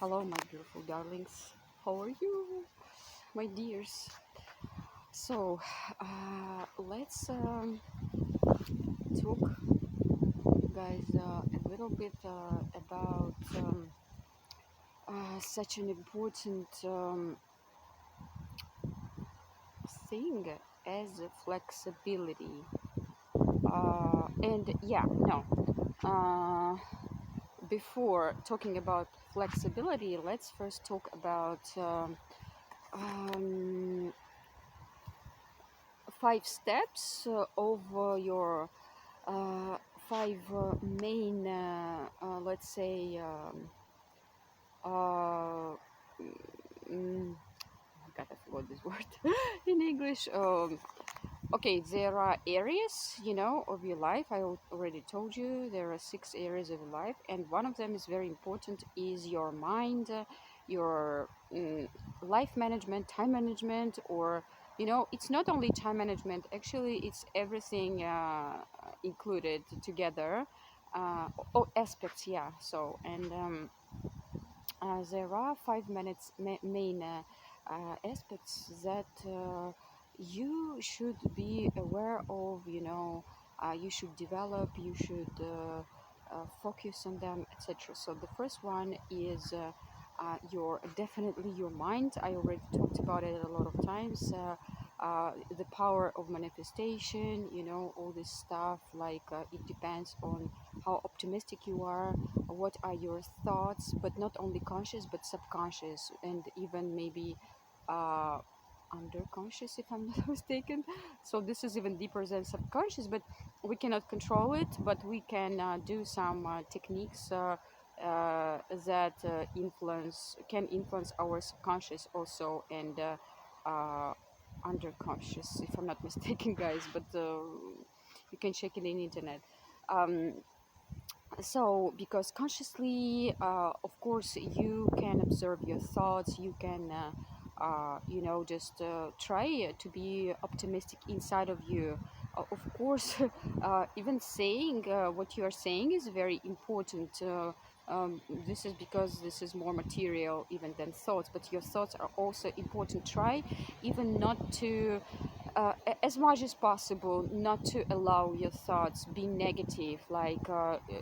Hello, my beautiful darlings. How are you, my dears? So, let's talk, guys, a little bit about such an important thing as flexibility. And yeah, no. Uh, Before talking about flexibility, let's first talk about um, 5 steps of your uh, five main, let's say, uh, mm, oh God, I forgot this word in English. Okay, there are areas, of your life. I already told you there are 6 areas of your life, and one of them is very important, is your mind, your life management, time management, or it's not only time management. Actually, it's everything included together. Oh, aspects, yeah. So, and there are 5 minutes main aspects that you should be aware of. You should develop, you should focus on them, etc. So the first one is your definitely your mind. I already talked about it a lot of times. The power of manifestation, all this stuff, like it depends on how optimistic you are, what are your thoughts, but not only conscious but subconscious, and even maybe uh, underconscious, if I'm not mistaken. So this is even deeper than subconscious, but we cannot control it, but we can do some techniques that can influence our subconscious also, and uh, underconscious, if I'm not mistaken, guys. But you can check it in the internet. um, so because consciously, of course, you can observe your thoughts, you can just try to be optimistic inside of you. Of course, even saying what you are saying is very important. This is because this is more material even than thoughts, but your thoughts are also important. Try even not to as much as possible not to allow your thoughts be negative, like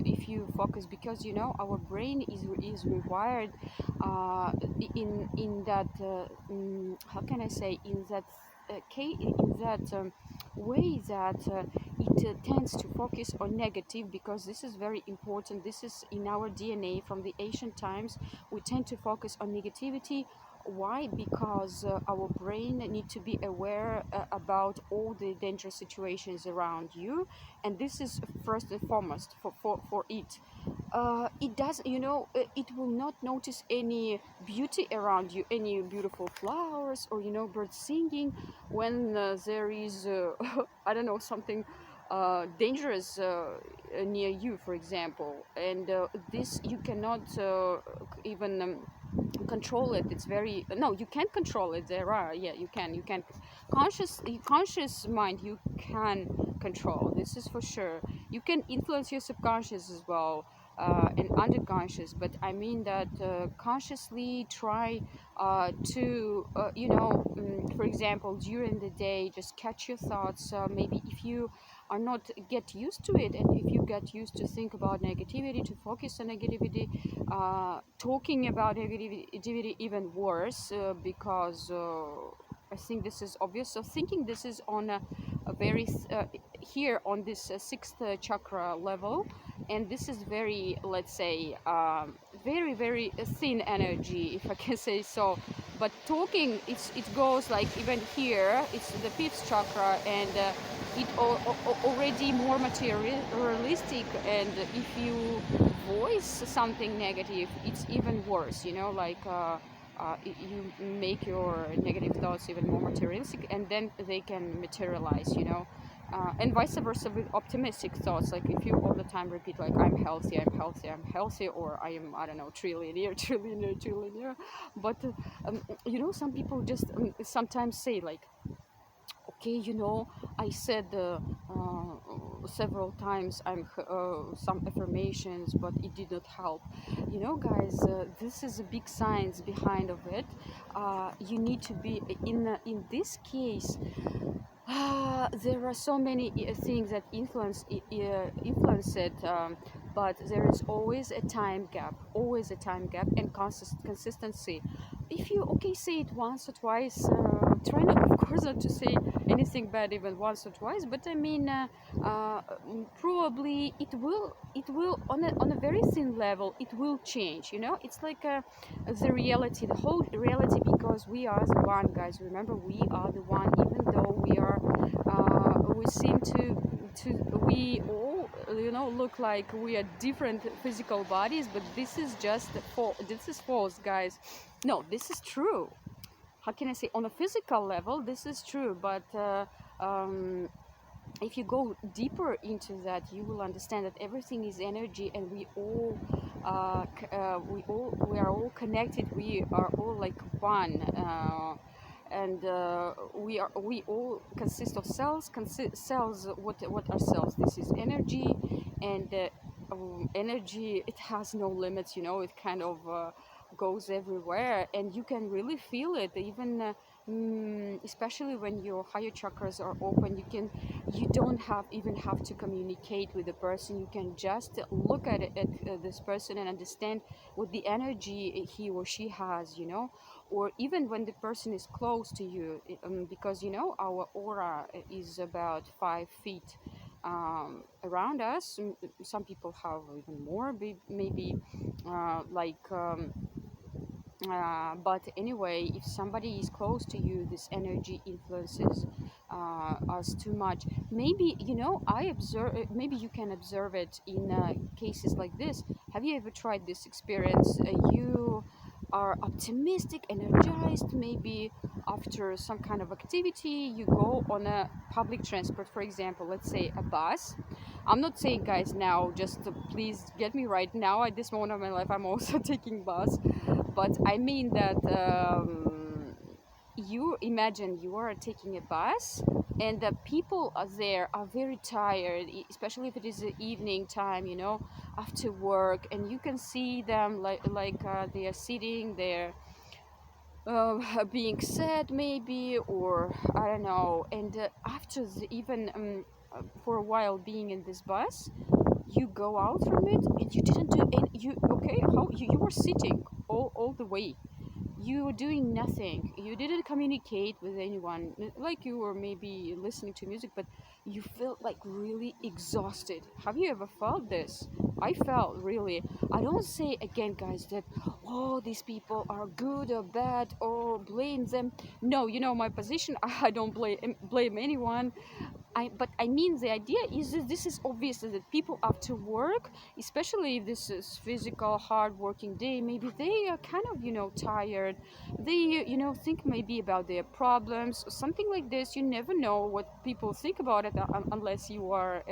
if you focus, because our brain is rewired in that how can I say, in that in that way that it tends to focus on negative, because this is very important. This is in our DNA from the ancient times. We tend to focus on negativity. Why? Because our brain need to be aware about all the dangerous situations around you, and this is first and foremost for it. It does, it will not notice any beauty around you, any beautiful flowers, or birds singing, when there is I don't know, something dangerous near you, for example. And this you cannot even control it. It's very, no, you can control it. There are, yeah, you can conscious mind, you can control, this is for sure. You can influence your subconscious as well, and underconscious, but I mean that consciously try to for example, during the day, just catch your thoughts. Maybe if you are not get used to it, and if you get used to think about negativity, to focus on negativity, talking about negativity even worse, because I think this is obvious. So thinking, this is on a very here on this sixth chakra level, and this is very, let's say, very very thin energy, if I can say so. But talking, it goes like even here, it's the fifth chakra, and it already more materialistic. And if you voice something negative, it's even worse, like you make your negative thoughts even more materialistic, and then they can materialize, and vice versa with optimistic thoughts. Like if you all the time repeat, like, I'm healthy, I'm healthy, I'm healthy, or I am, I don't know, trillionaire, trillionaire, trillionaire. But some people just sometimes say, like, okay, I said several times some affirmations, but it did not help. Guys, this is a big science behind of it. You need to be in this case. There are so many things that influence it, but there is always a time gap, and consistency. If you say it once or twice, try not, of course, not to say anything bad even once or twice. But I mean, probably it will on a very thin level. It will change. It's like the reality, the whole reality, because we are the one, guys. Remember, we are the one, even though we seem to we all look like we are different physical bodies, but this is just this is false, guys. No, this is true. How can I say, on a physical level this is true, but um, if you go deeper into that, you will understand that everything is energy, and we are all connected. We are all like one, and we all consist of cells. Cells. What are cells? This is energy, and energy. It has no limits. It kind of goes everywhere, and you can really feel it, even. Especially when your higher chakras are open, you don't even have to communicate with the person. You can just look at this person and understand what the energy he or she has, or even when the person is close to you, because our aura is about 5 feet around us. Some people have even more, maybe like but anyway, if somebody is close to you, this energy influences us too much. Maybe I observe. Maybe you can observe it in cases like this. Have you ever tried this experience? You are optimistic, energized. Maybe after some kind of activity, you go on a public transport, for example, let's say a bus. I'm not saying, guys, now, just please get me right now. At this moment of my life, I'm also taking bus, but I mean that you imagine you are taking a bus, and the people are there are very tired, especially if it is the evening time, after work, and you can see them like they are sitting there, being sad maybe, or I don't know. And after even for a while being in this bus, you go out from it and you didn't do any. You okay? How you were sitting all the way. You were doing nothing. You didn't communicate with anyone. Like you were maybe listening to music, but you felt like really exhausted. Have you ever felt this? I felt really. I don't say again, guys, that these people are good or bad or blame them. No, my position. I don't blame anyone. But I mean, the idea is that this is obvious that people after work, especially if this is physical hard working day, maybe they are kind of tired. They think maybe about their problems or something like this. You never know what people think about it, unless you are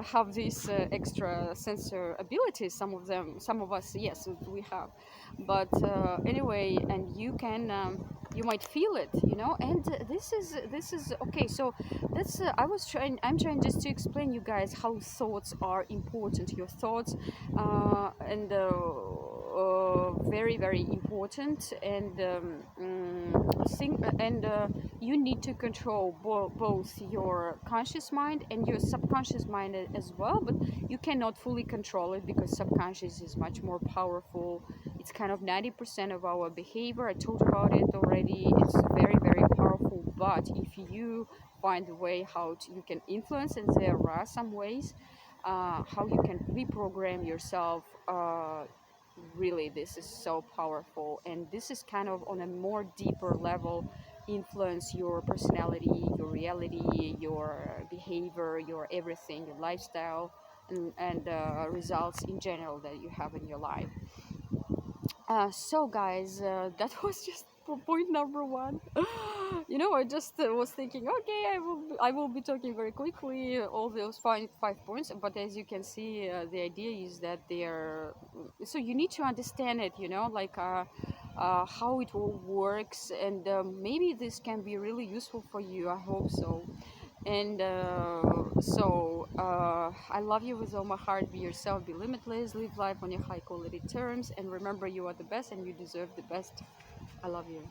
have these extra sensor abilities. Some of us, yes, we have. But anyway, and you might feel it, and this is okay. So that's I'm trying just to explain you guys how thoughts are important. Your thoughts and very very important, and you need to control both your conscious mind and your subconscious mind as well, but you cannot fully control it because subconscious is much more powerful. It's kind of 90% of our behavior. I told you about it already. It's very very powerful, but if you find a way you can influence, and there are some ways how you can reprogram yourself. Really, this is so powerful, and this is kind of on a more deeper level influence your personality, your reality, your behavior, your everything, your lifestyle, and results in general that you have in your life. So guys, that was just point number one. I just was thinking, okay, I will be talking very quickly all those five points, but as you can see, the idea is that they are. So you need to understand it, like how it all works, and maybe this can be really useful for you. I hope so. And I love you with all my heart. Be yourself, be limitless, live life on your high quality terms, and remember you are the best and you deserve the best. I love you.